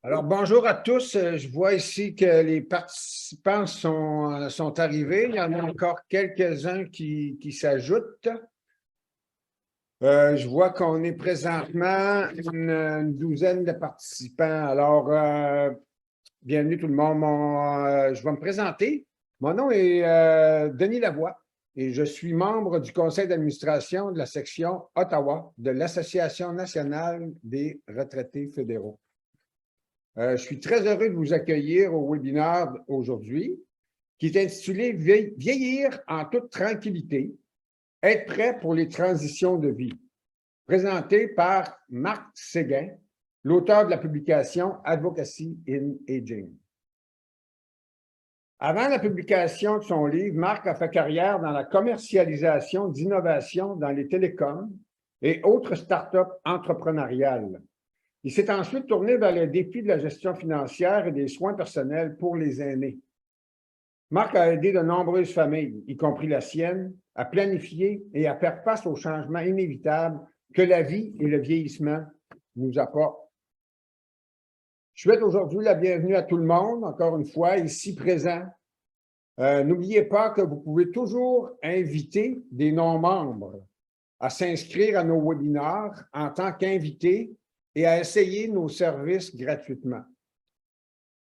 Alors, bonjour à tous. Je vois ici que les participants sont arrivés. Il y en a encore quelques-uns qui s'ajoutent. Je vois qu'on est présentement une douzaine de participants. Alors, bienvenue tout le monde. Je vais me présenter. Mon nom est Denis Lavoie et je suis membre du conseil d'administration de la section Ottawa de l'Association nationale des retraités fédéraux. Je suis très heureux de vous accueillir au webinaire aujourd'hui qui est intitulé « Vieillir en toute tranquillité, être prêt pour les transitions de vie », présenté par Marc Séguin, l'auteur de la publication « Advocacy in Aging ». Avant la publication de son livre, Marc a fait carrière dans la commercialisation d'innovations dans les télécoms et autres startups entrepreneuriales. Il s'est ensuite tourné vers le défi de la gestion financière et des soins personnels pour les aînés. Marc a aidé de nombreuses familles, y compris la sienne, à planifier et à faire face aux changements inévitables que la vie et le vieillissement nous apportent. Je souhaite aujourd'hui la bienvenue à tout le monde, encore une fois, ici présent. N'oubliez pas que vous pouvez toujours inviter des non-membres à s'inscrire à nos webinaires en tant qu'invités et à essayer nos services gratuitement.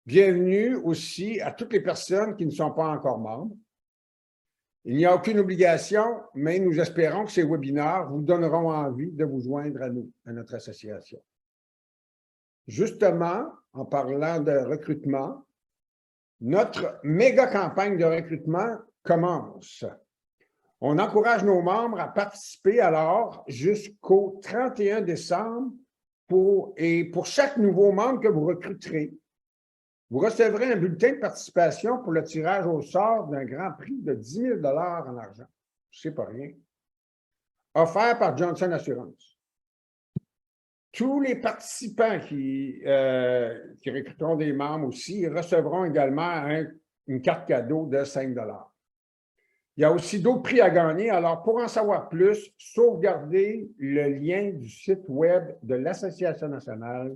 Bienvenue aussi à toutes les personnes qui ne sont pas encore membres. Il n'y a aucune obligation, mais nous espérons que ces webinaires vous donneront envie de vous joindre à nous, à notre association. Justement, en parlant de recrutement, notre méga campagne de recrutement commence. On encourage nos membres à participer alors jusqu'au 31 décembre pour chaque nouveau membre que vous recruterez, vous recevrez un bulletin de participation pour le tirage au sort d'un grand prix de 10 000 $ en argent. C'est pas rien. Offert par Johnson Assurance. Tous les participants qui recruteront des membres aussi recevront également une carte cadeau de 5 $. Il y a aussi d'autres prix à gagner. Alors, pour en savoir plus, sauvegardez le lien du site web de l'Association nationale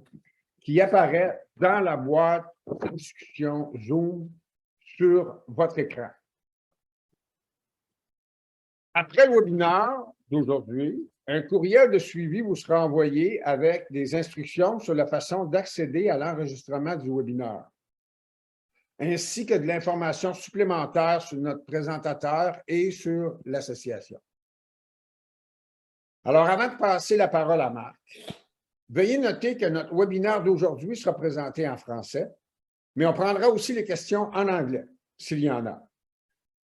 qui apparaît dans la boîte de discussion Zoom sur votre écran. Après le webinaire d'aujourd'hui, un courriel de suivi vous sera envoyé avec des instructions sur la façon d'accéder à l'enregistrement du webinaire, ainsi que de l'information supplémentaire sur notre présentateur et sur l'association. Alors, avant de passer la parole à Marc, veuillez noter que notre webinaire d'aujourd'hui sera présenté en français, mais on prendra aussi les questions en anglais, s'il y en a,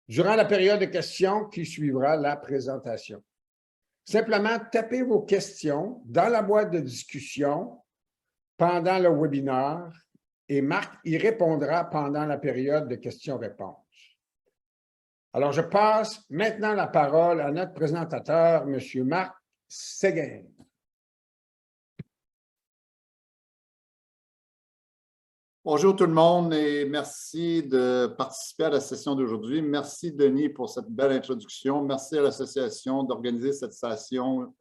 durant la période de questions qui suivra la présentation. Simplement, tapez vos questions dans la boîte de discussion pendant le webinaire et Marc y répondra pendant la période de questions-réponses. Alors, je passe maintenant la parole à notre présentateur, M. Marc Séguin. Bonjour tout le monde et merci de participer à la session d'aujourd'hui. Merci Denis pour cette belle introduction. Merci à l'association d'organiser cette session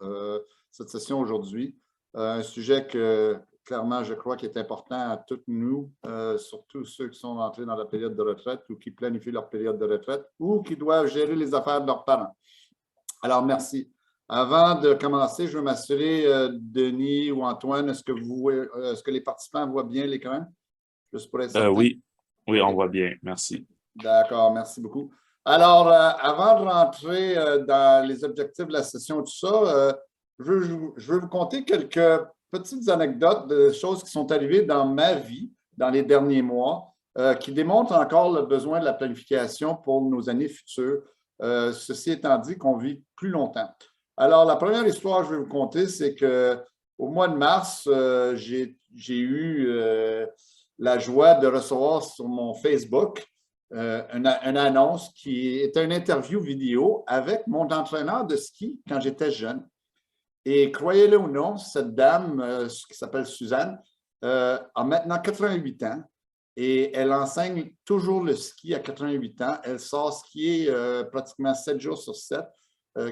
aujourd'hui. Un sujet que clairement je crois qui est important à tous nous, surtout ceux qui sont entrés dans la période de retraite ou qui planifient leur période de retraite ou qui doivent gérer les affaires de leurs parents. Alors merci. Avant de commencer, je veux m'assurer, Denis ou Antoine, est-ce que les participants voient bien l'écran? Juste pour être certain. Oui, on voit bien. Merci. D'accord, merci beaucoup. Alors, avant de rentrer dans les objectifs de la session, tout ça, je veux vous conter quelques petites anecdotes de choses qui sont arrivées dans ma vie dans les derniers mois qui démontrent encore le besoin de la planification pour nos années futures. Ceci étant dit qu'on vit plus longtemps. Alors, la première histoire que je vais vous conter, c'est qu'au mois de mars, j'ai eu la joie de recevoir sur mon Facebook une annonce qui est une interview vidéo avec mon entraîneur de ski quand j'étais jeune. Et croyez-le ou non, cette dame qui s'appelle Suzanne a maintenant 88 ans et elle enseigne toujours le ski à 88 ans. Elle sort skier pratiquement 7 jours sur 7,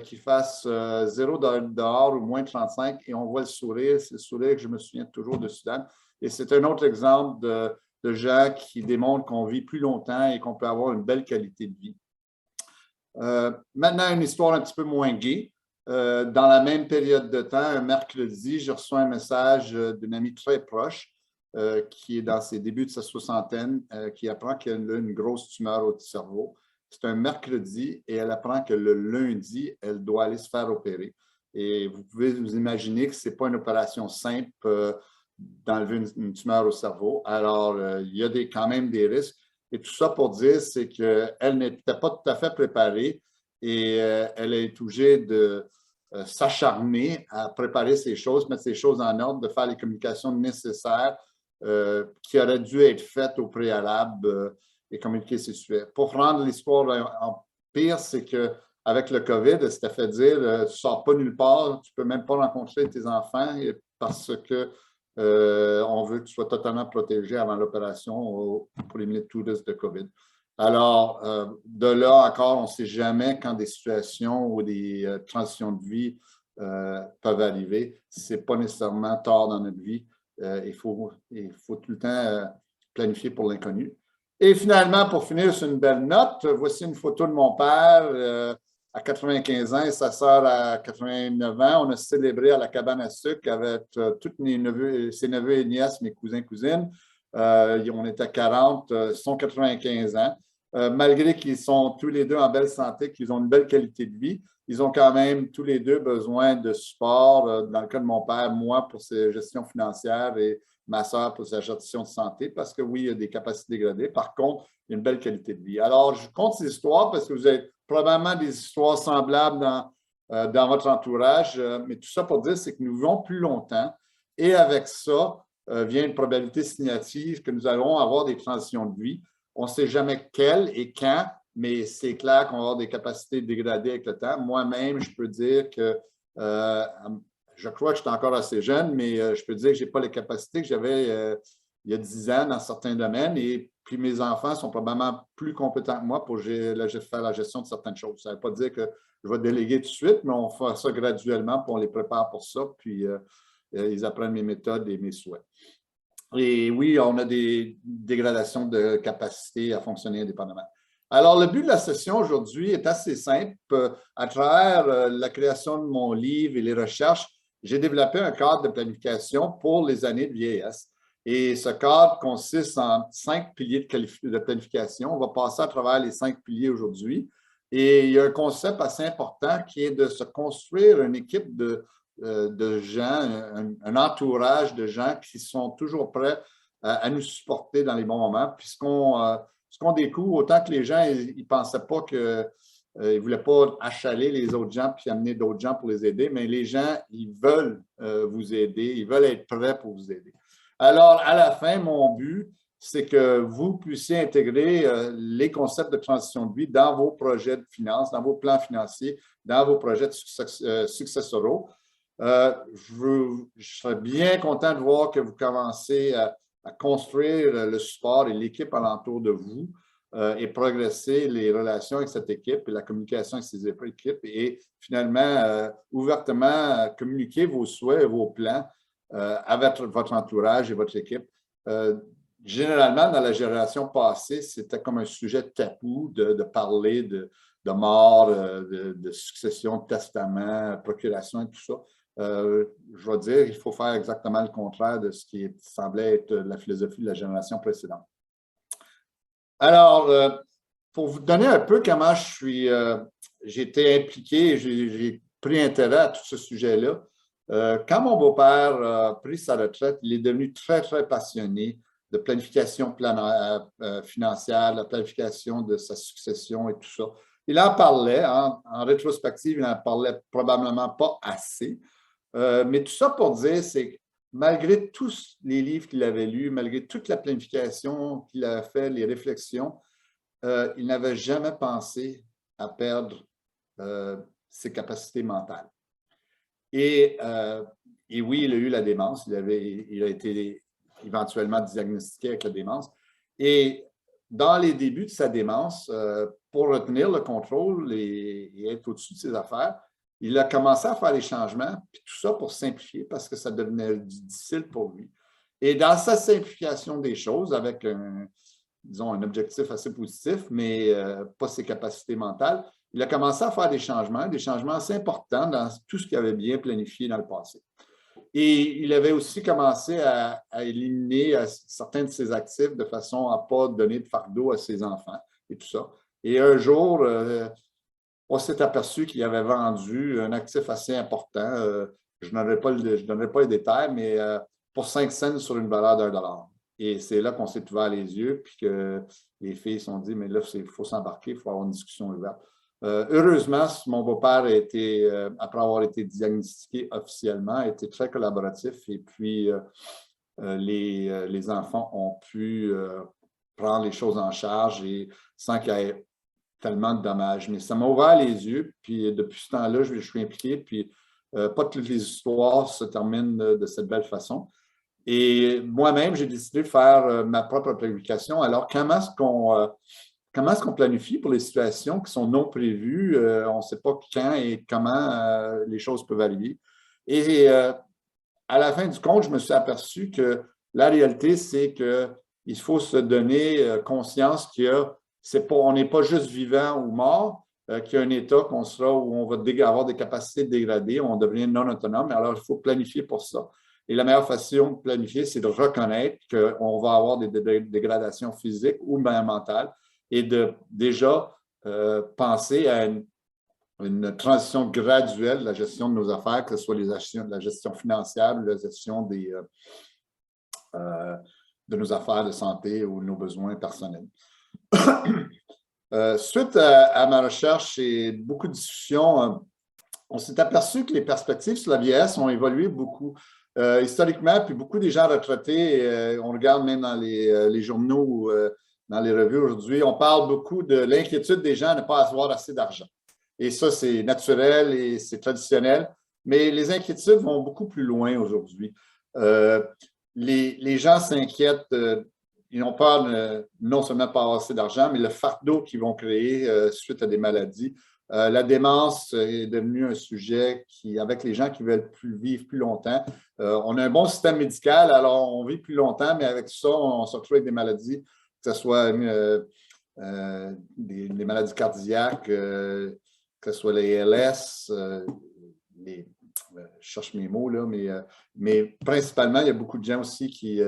qu'il fasse 0 dehors ou moins 35 et on voit le sourire. C'est le sourire que je me souviens toujours de Suzanne. Et c'est un autre exemple de gens qui démontrent qu'on vit plus longtemps et qu'on peut avoir une belle qualité de vie. Maintenant, une histoire un petit peu moins gaie. Dans la même période de temps, un mercredi, je reçois un message d'une amie très proche qui est dans ses débuts de sa soixantaine, qui apprend qu'elle a une grosse tumeur au cerveau. C'est un mercredi et elle apprend que le lundi, elle doit aller se faire opérer. Et vous pouvez vous imaginer que ce n'est pas une opération simple d'enlever une tumeur au cerveau. Alors, il y a quand même des risques. Et tout ça pour dire, c'est qu'elle n'était pas tout à fait préparée et elle est obligée de s'acharner à préparer ces choses, mettre ces choses en ordre, de faire les communications nécessaires qui auraient dû être faites au préalable et communiquer ses sujets. Pour rendre l'histoire en pire, c'est qu'avec le COVID, elle s'était fait dire tu ne sors pas nulle part, tu ne peux même pas rencontrer tes enfants parce que on veut que tu sois totalement protégé avant l'opération pour éliminer tout risque de COVID. Alors, de là encore, on ne sait jamais quand des situations ou des transitions de vie peuvent arriver. Ce n'est pas nécessairement tard dans notre vie. Il faut tout le temps planifier pour l'inconnu. Et finalement, pour finir sur une belle note, voici une photo de mon père à 95 ans et sa sœur à 89 ans. On a célébré à la cabane à sucre avec tous ses neveux et nièces, mes cousins et cousines. On était à 40, ils sont 95 ans. Malgré qu'ils sont tous les deux en belle santé, qu'ils ont une belle qualité de vie, ils ont quand même tous les deux besoin de support. Dans le cas de mon père, moi pour ses gestions financières et ma soeur pour sa gestion de santé, parce que oui, il y a des capacités dégradées. Par contre, il y a une belle qualité de vie. Alors, je compte ces histoires parce que vous avez probablement des histoires semblables dans votre entourage, mais tout ça pour dire, c'est que nous vivons plus longtemps et avec ça vient une probabilité significative que nous allons avoir des transitions de vie. On ne sait jamais quelles et quand, mais c'est clair qu'on va avoir des capacités dégradées avec le temps. Moi-même, je peux dire que je crois que je suis encore assez jeune, mais je peux dire que je n'ai pas les capacités que j'avais il y a 10 ans dans certains domaines. Et puis, mes enfants sont probablement plus compétents que moi pour faire la gestion de certaines choses. Ça ne veut pas dire que je vais déléguer tout de suite, mais on fait ça graduellement, puis on les prépare pour ça, puis ils apprennent mes méthodes et mes souhaits. Et oui, on a des dégradations de capacité à fonctionner indépendamment. Alors, le but de la session aujourd'hui est assez simple. À travers la création de mon livre et les recherches, j'ai développé un cadre de planification pour les années de vieillesse. Et ce cadre consiste en 5 piliers de planification. On va passer à travers les 5 piliers aujourd'hui. Et il y a un concept assez important qui est de se construire une équipe de gens, un entourage de gens qui sont toujours prêts à nous supporter dans les bons moments. Puis ce qu'on découvre, autant que les gens, ils ne pensaient pas qu'ils ne voulaient pas achaler les autres gens puis amener d'autres gens pour les aider, mais les gens, ils veulent vous aider, ils veulent être prêts pour vous aider. Alors, à la fin, mon but, c'est que vous puissiez intégrer les concepts de transition de vie dans vos projets de finances, dans vos plans financiers, dans vos projets de successoraux. Je serais bien content de voir que vous commencez à construire le support et l'équipe alentour de vous et progresser les relations avec cette équipe et la communication avec ces équipes et finalement, ouvertement, communiquer vos souhaits et vos plans avec votre entourage et votre équipe. Généralement, dans la génération passée, c'était comme un sujet tabou de parler de mort, de succession, de testament, procuration et tout ça. Je vais dire, il faut faire exactement le contraire de ce qui semblait être la philosophie de la génération précédente. Alors, pour vous donner un peu comment j'ai été impliqué, j'ai pris intérêt à tout ce sujet-là. Quand mon beau-père a pris sa retraite, il est devenu très, très passionné de planification financière, la planification de sa succession et tout ça. Il en parlait, en rétrospective, il n'en parlait probablement pas assez. Mais tout ça pour dire, c'est que malgré tous les livres qu'il avait lus, malgré toute la planification qu'il avait fait, les réflexions, il n'avait jamais pensé à perdre ses capacités mentales. Et oui, il a eu la démence. Il a été éventuellement diagnostiqué avec la démence. Et dans les débuts de sa démence, pour retenir le contrôle et être au-dessus de ses affaires, il a commencé à faire les changements, puis tout ça pour simplifier parce que ça devenait difficile pour lui. Et dans sa simplification des choses, avec disons, un objectif assez positif, mais pas ses capacités mentales, il a commencé à faire des changements assez importants dans tout ce qu'il avait bien planifié dans le passé. Et il avait aussi commencé à éliminer certains de ses actifs de façon à ne pas donner de fardeau à ses enfants et tout ça. Et un jour, on s'est aperçu qu'il avait vendu un actif assez important. Je ne donnerai pas les détails, mais pour 5 cents sur une valeur d'$1. Et c'est là qu'on s'est ouvert les yeux, puis que les filles se sont dit, mais là, il faut s'embarquer, il faut avoir une discussion ouverte. Heureusement, mon beau-père, après avoir été diagnostiqué officiellement, a été très collaboratif et puis les enfants ont pu prendre les choses en charge et sans qu'il y ait tellement de dommages. Mais ça m'a ouvert les yeux, puis depuis ce temps-là, je suis impliqué, puis pas toutes les histoires se terminent de cette belle façon. Et moi-même, j'ai décidé de faire ma propre planification. Alors, comment est-ce qu'on planifie pour les situations qui sont non prévues? On ne sait pas quand et comment les choses peuvent arriver. Et à la fin du compte, je me suis aperçu que la réalité, c'est qu'il faut se donner conscience qu'on n'est pas juste vivant ou mort, qu'il y a un état qu'on sera où on va avoir des capacités dégradées, on devient non autonome. Alors, il faut planifier pour ça. Et la meilleure façon de planifier, c'est de reconnaître qu'on va avoir des dégradations physiques ou même mentales et de déjà penser à une transition graduelle de la gestion de nos affaires, que ce soit la gestion financière ou la gestion de nos affaires de santé ou de nos besoins personnels. Suite à ma recherche et beaucoup de discussions, on s'est aperçu que les perspectives sur la vieillesse ont évolué beaucoup. Historiquement, puis beaucoup des gens retraités, on regarde même dans les journaux ou dans les revues aujourd'hui, on parle beaucoup de l'inquiétude des gens à ne pas avoir assez d'argent. Et ça, c'est naturel et c'est traditionnel, mais les inquiétudes vont beaucoup plus loin aujourd'hui. Les gens s'inquiètent, ils ont peur non seulement de ne pas avoir assez d'argent, mais le fardeau qu'ils vont créer suite à des maladies. La démence est devenue un sujet avec les gens qui veulent vivre plus longtemps. On a un bon système médical, alors on vit plus longtemps, mais avec ça, on se retrouve avec des maladies, que ce soit des maladies cardiaques, que ce soit les ALS, je cherche mes mots, là, mais principalement, il y a beaucoup de gens aussi qui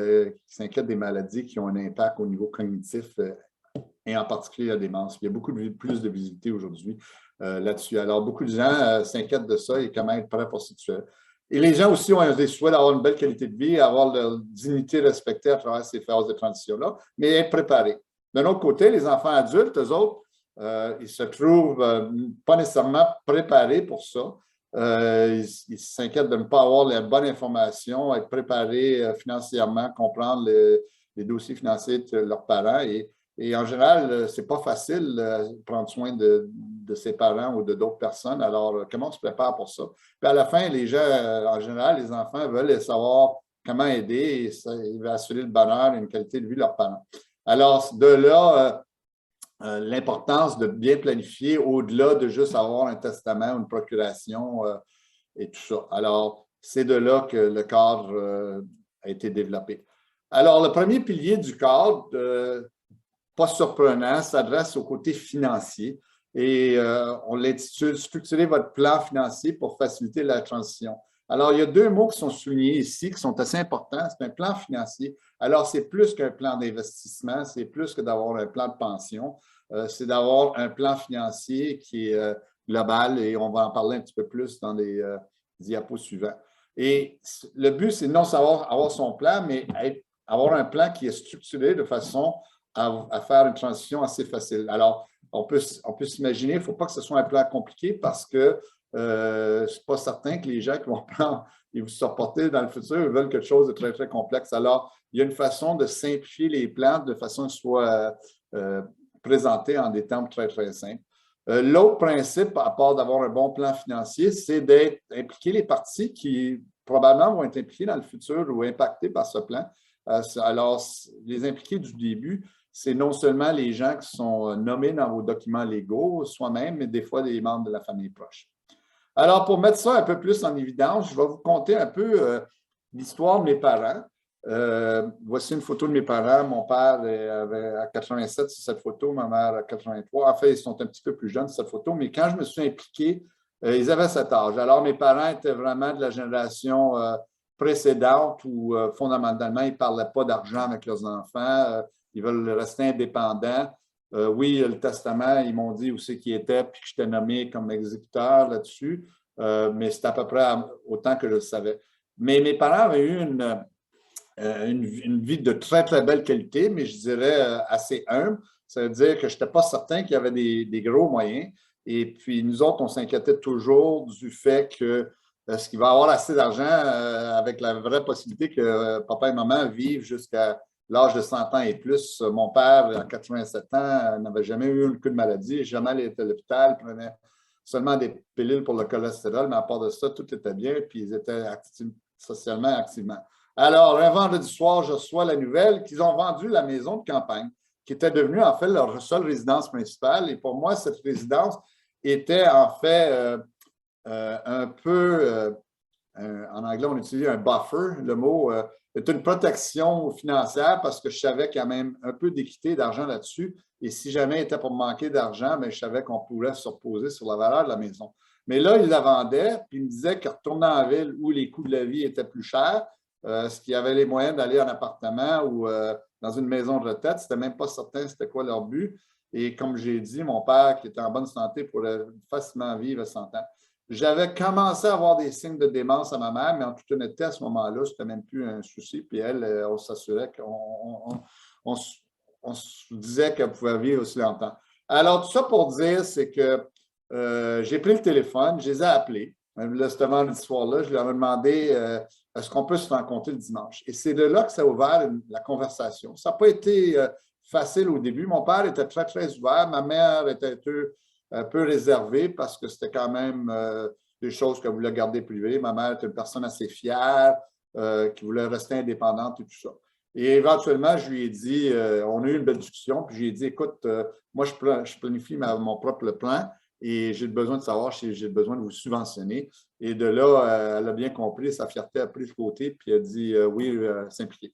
s'inquiètent des maladies qui ont un impact au niveau cognitif et en particulier la démence. Il y a beaucoup plus de visibilité aujourd'hui là-dessus. Alors, beaucoup de gens s'inquiètent de ça et comment être prêts pour situer. Et les gens aussi ont des souhaits d'avoir une belle qualité de vie, avoir leur dignité respectée à travers ces phases de transition-là, mais être préparés. D'un autre côté, les enfants adultes, eux autres, ils se trouvent pas nécessairement préparés pour ça. Ils s'inquiètent de ne pas avoir la bonne information, être préparés financièrement, comprendre les dossiers financiers de leurs parents. Et en général, ce n'est pas facile de prendre soin de ses parents ou de d'autres personnes. Alors, comment on se prépare pour ça? Puis à la fin, les gens, en général, les enfants veulent savoir comment aider et assurer le bonheur et une qualité de vie de leurs parents. Alors, de là, l'importance de bien planifier au-delà de juste avoir un testament ou une procuration et tout ça. Alors, c'est de là que le cadre a été développé. Alors, le premier pilier du cadre, pas surprenant, s'adresse au côté financier et on l'intitule « Structurer votre plan financier pour faciliter la transition ». Alors, il y a deux mots qui sont soulignés ici, qui sont assez importants. C'est un plan financier. Alors, c'est plus qu'un plan d'investissement, c'est plus que d'avoir un plan de pension. C'est d'avoir un plan financier qui est global et on va en parler un petit peu plus dans les diapos suivants. Et le but, c'est non seulement avoir son plan, mais avoir un plan qui est structuré de façon à faire une transition assez facile. Alors, on peut s'imaginer, il ne faut pas que ce soit un plan compliqué parce que ce n'est pas certain que les gens qui vont prendre et vous supporter dans le futur veulent quelque chose de très, très complexe. Alors, il y a une façon de simplifier les plans de façon que ce soit présenté en des termes très, très simples. L'autre principe, à part d'avoir un bon plan financier, c'est d'impliquer les parties qui probablement vont être impliquées dans le futur ou impactées par ce plan. Alors, les impliqués du début, c'est non seulement les gens qui sont nommés dans vos documents légaux, soi-même, mais des fois des membres de la famille proche. Alors, pour mettre ça un peu plus en évidence, je vais vous conter un peu l'histoire de mes parents. Voici une photo de mes parents. Mon père avait à 87 sur cette photo, ma mère à 83. En fait, ils sont un petit peu plus jeunes sur cette photo, mais quand je me suis impliqué, ils avaient cet âge. Alors, mes parents étaient vraiment de la génération précédente où, fondamentalement, ils ne parlaient pas d'argent avec leurs enfants. Ils veulent rester indépendants. Oui, le testament, ils m'ont dit où c'est qu'ils étaient, puis que j'étais nommé comme exécuteur là-dessus, mais c'était à peu près autant que je le savais. Mais mes parents avaient eu une vie de très, très belle qualité, mais je dirais assez humble. Ça veut dire que je n'étais pas certain qu'il y avait des gros moyens. Et puis, nous autres, on s'inquiétait toujours du fait que est-ce qu'il va avoir assez d'argent avec la vraie possibilité que papa et maman vivent jusqu'à l'âge de 100 ans et plus. Mon père, à 87 ans, n'avait jamais eu un coup de maladie, jamais allé à l'hôpital, prenait seulement des pilules pour le cholestérol, mais à part de ça, tout était bien, puis ils étaient socialement activement. Alors, un vendredi soir, je reçois la nouvelle qu'ils ont vendu la maison de campagne, qui était devenue en fait leur seule résidence principale. Et pour moi, cette résidence était en fait un peu, en anglais, on utilise un buffer, le mot est une protection financière parce que je savais qu'il y a même un peu d'équité d'argent là-dessus. Et si jamais il était pour me manquer d'argent, je savais qu'on pourrait se reposer sur la valeur de la maison. Mais là, ils la vendaient, puis ils me disaient qu'ils retournaient en ville où les coûts de la vie étaient plus chers. Est-ce qu'ils avaient les moyens d'aller en appartement ou dans une maison de retraite? C'était même pas certain c'était quoi leur but. Et comme j'ai dit, mon père, qui était en bonne santé, pourrait facilement vivre à 100 ans. J'avais commencé à avoir des signes de démence à ma mère, mais en toute honnêteté, à ce moment-là, c'était même plus un souci. Puis elle, on s'assurait qu'on se disait qu'elle pouvait vivre aussi longtemps. Alors, tout ça pour dire, c'est que j'ai pris le téléphone, je les ai appelés. Là, ce vendredi soir-là, je leur ai demandé est-ce qu'on peut se rencontrer le dimanche? Et c'est de là que ça a ouvert la conversation. Ça n'a pas été facile au début. Mon père était très, très ouvert. Ma mère était un peu réservée parce que c'était quand même des choses qu'elle voulait garder privées. Ma mère était une personne assez fière, qui voulait rester indépendante et tout ça. Et éventuellement, je lui ai dit, on a eu une belle discussion, puis je lui ai dit, écoute, moi, je planifie mon propre plan. Et j'ai besoin de savoir si j'ai besoin de vous subventionner. Et de là, elle a bien compris, sa fierté a pris de côté, puis elle a dit oui, s'impliquer.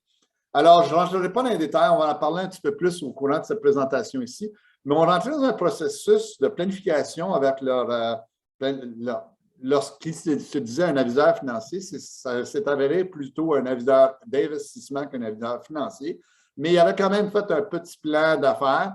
Alors, je ne rentrerai pas dans les détails, on va en parler un petit peu plus au courant de cette présentation ici, mais on rentrait dans un processus de planification avec lorsqu'ils se disaient un aviseur financier, ça s'est avéré plutôt un aviseur d'investissement qu'un aviseur financier, mais il avait quand même fait un petit plan d'affaires,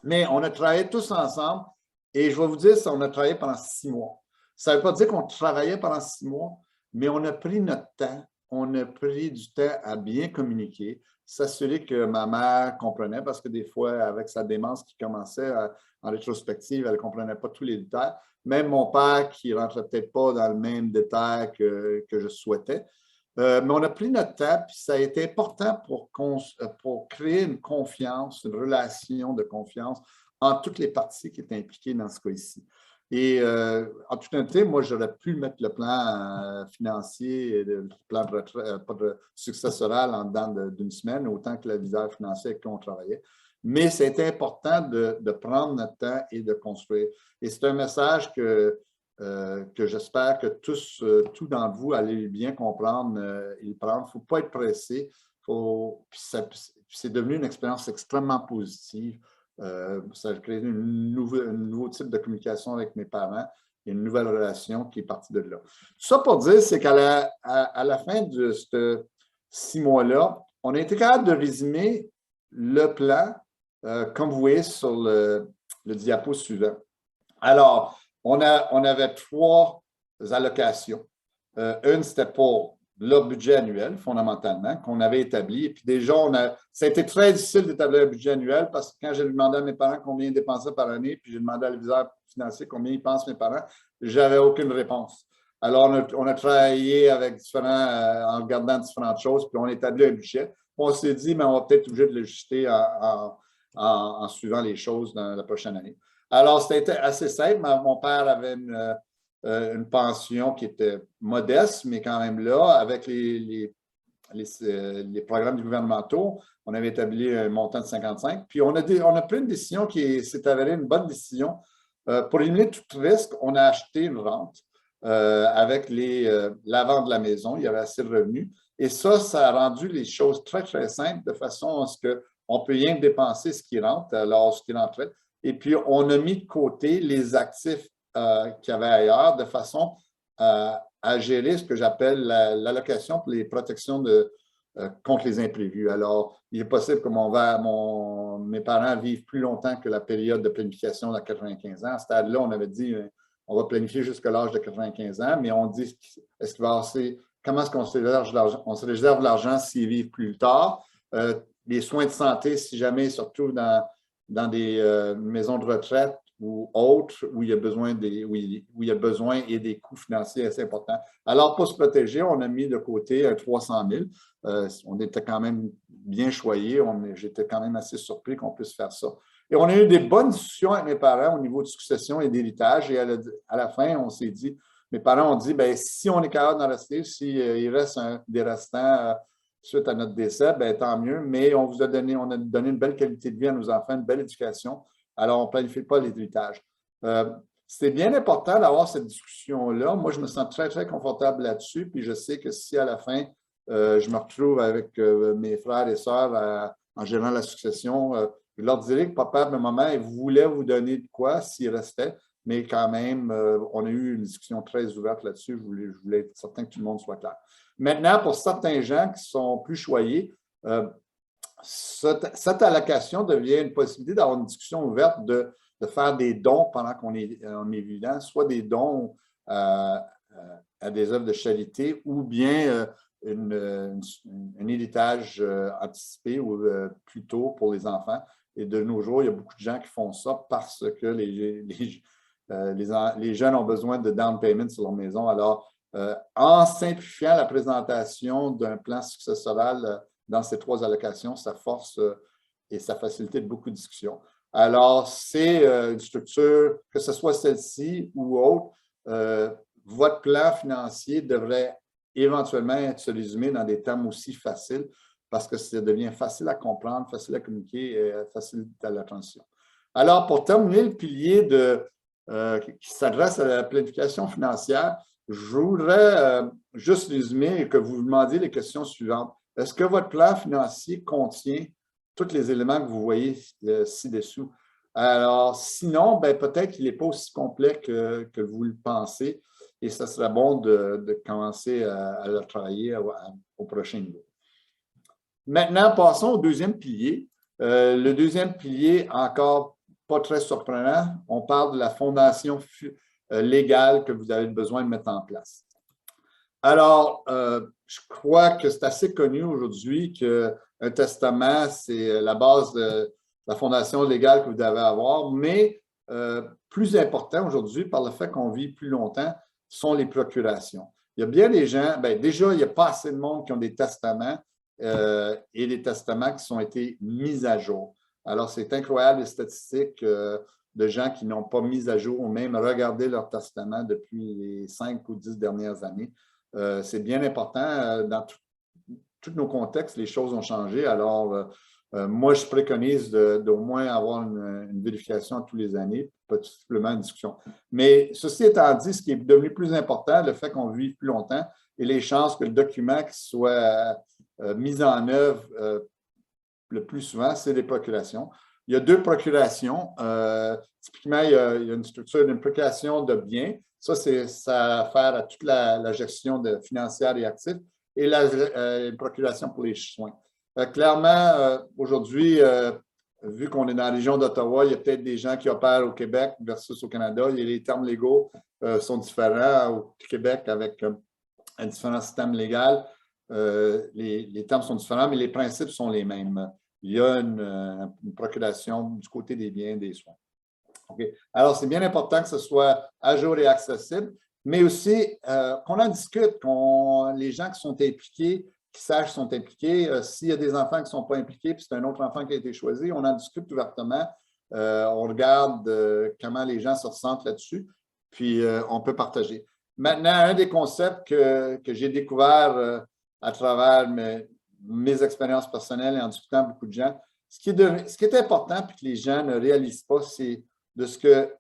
mais on a travaillé tous ensemble. Et je vais vous dire, on a travaillé pendant 6 mois. Ça ne veut pas dire qu'on travaillait pendant 6 mois, mais on a pris notre temps. On a pris du temps à bien communiquer, s'assurer que ma mère comprenait, parce que des fois, avec sa démence qui commençait en rétrospective, elle ne comprenait pas tous les détails. Même mon père, qui ne rentrait peut-être pas dans le même détail que je souhaitais. Mais on a pris notre temps, puis ça a été important pour créer une confiance, une relation de confiance en toutes les parties qui étaient impliquées dans ce cas ici. Et en toute honnêteté, moi, j'aurais pu mettre le plan financier, le plan de successoral en dedans d'une semaine, autant que l'aviseur financier avec qui on travaillait. Mais c'était important de prendre notre temps et de construire. Et c'est un message que j'espère que tout d'entre vous allez bien comprendre et le prendre. Il ne faut pas être pressé. C'est devenu une expérience extrêmement positive. Ça a créé un nouveau type de communication avec mes parents et une nouvelle relation qui est partie de là. Tout ça pour dire, c'est qu'à la fin de ces 6 mois-là, on a été capable de résumer le plan, comme vous voyez sur le diapo suivant. Alors, on avait 3 allocations. Une, c'était pour le budget annuel, fondamentalement, qu'on avait établi. Et puis déjà, ça a été très difficile d'établir un budget annuel parce que quand j'ai demandé à mes parents combien ils dépensaient par année, puis j'ai demandé à l'adviseur financier combien ils pensent mes parents, j'avais aucune réponse. Alors, on a travaillé avec en regardant différentes choses, puis on a établi un budget. On s'est dit, mais on va peut-être obligé de l'ajuster en suivant les choses dans la prochaine année. Alors, c'était assez simple. Mon père avait une pension qui était modeste, mais quand même là, avec les programmes gouvernementaux, on avait établi un montant de 55. Puis, on a pris une décision qui s'est avérée une bonne décision. Pour éliminer tout risque, on a acheté une rente. avec la vente de la maison. Il y avait assez de revenus. Et ça a rendu les choses très, très simples de façon à ce qu'on peut rien que dépenser ce qui rentre, alors ce qui rentrait. Et puis, on a mis de côté les actifs qu'il y avait ailleurs de façon à gérer ce que j'appelle l'allocation pour les protections contre les imprévus. Alors, il est possible que mes parents vivent plus longtemps que la période de planification de 95 ans. À ce stade-là, on avait dit on va planifier jusqu'à l'âge de 95 ans, mais on dit est-ce qu'il va y avoir comment est-ce qu'on se réserve l'argent s'ils vivent plus tard? Les soins de santé, si jamais, surtout dans des maisons de retraite ou autres, où il y a besoin et des coûts financiers assez importants. Alors, pour se protéger, on a mis de côté 300 000. On était quand même bien choyés. J'étais quand même assez surpris qu'on puisse faire ça. Et on a eu des bonnes discussions avec mes parents au niveau de succession et d'héritage. Et à la fin, on s'est dit, mes parents ont dit, bien, si on est capable d'en rester, s'il reste des restants suite à notre décès, bien, tant mieux. Mais on a donné une belle qualité de vie à nos enfants, une belle éducation. Alors, on ne planifie pas l'héritage. C'est bien important d'avoir cette discussion-là. Moi, je me sens très, très confortable là-dessus. Puis je sais que si à la fin, je me retrouve avec mes frères et sœurs en gérant la succession, je leur dirais que papa et maman, ils voulaient vous donner de quoi s'il restait, mais quand même, on a eu une discussion très ouverte là-dessus. Je voulais être certain que tout le monde soit clair. Maintenant, pour certains gens qui sont plus choyés, cette allocation devient une possibilité d'avoir une discussion ouverte de faire des dons pendant qu'on est vivant, soit des dons à des œuvres de charité ou bien un héritage anticipé ou plus tôt pour les enfants. Et de nos jours, il y a beaucoup de gens qui font ça parce que les jeunes ont besoin de down payment sur leur maison. Alors, en simplifiant la présentation d'un plan successoral dans ces 3 allocations, ça force et ça facilite beaucoup de discussions. Alors, c'est une structure, que ce soit celle-ci ou autre, votre plan financier devrait éventuellement se résumer dans des termes aussi faciles parce que ça devient facile à comprendre, facile à communiquer et facile à la transition. Alors, pour terminer le pilier qui s'adresse à la planification financière, je voudrais juste résumer et que vous vous demandiez les questions suivantes. Est-ce que votre plan financier contient tous les éléments que vous voyez ci-dessous? Alors, sinon, peut-être qu'il n'est pas aussi complet que vous le pensez et ça serait bon de commencer à le travailler au prochain niveau. Maintenant, passons au deuxième pilier. Le deuxième pilier, encore pas très surprenant, on parle de la fondation légale que vous avez besoin de mettre en place. Alors, je crois que c'est assez connu aujourd'hui qu'un testament, c'est la base de la fondation légale que vous devez avoir, mais plus important aujourd'hui, par le fait qu'on vit plus longtemps, sont les procurations. Il y a bien des gens, déjà, il n'y a pas assez de monde qui ont des testaments et des testaments qui ont été mis à jour. Alors, c'est incroyable les statistiques de gens qui n'ont pas mis à jour ou même regardé leur testament depuis les 5 ou 10 dernières années. C'est bien important. Dans tous nos contextes, les choses ont changé. Alors, moi, je préconise d'au moins avoir une vérification tous les années, pas tout simplement une discussion. Mais ceci étant dit, ce qui est devenu plus important, le fait qu'on vive plus longtemps et les chances que le document soit mis en œuvre le plus souvent, c'est des procurations. Il y a 2 procurations. Typiquement, il y a une structure d'une procuration de biens. Ça a affaire à toute la gestion financière et actifs et une procuration pour les soins. Clairement, aujourd'hui, vu qu'on est dans la région d'Ottawa, il y a peut-être des gens qui opèrent au Québec versus au Canada. Les termes légaux sont différents au Québec avec un différent système légal. Les termes sont différents, mais les principes sont les mêmes. Il y a une procuration du côté des biens et des soins. Okay. Alors, c'est bien important que ce soit à jour et accessible, mais aussi qu'on en discute, les gens qui sont impliqués, qui sachent qu'ils sont impliqués. S'il y a des enfants qui ne sont pas impliqués, puis c'est un autre enfant qui a été choisi, on en discute ouvertement. On regarde comment les gens se ressentent là-dessus, puis on peut partager. Maintenant, un des concepts que j'ai découvert à travers mes expériences personnelles et en discutant avec beaucoup de gens, ce qui est important puis que les gens ne réalisent pas, c'est de ce que...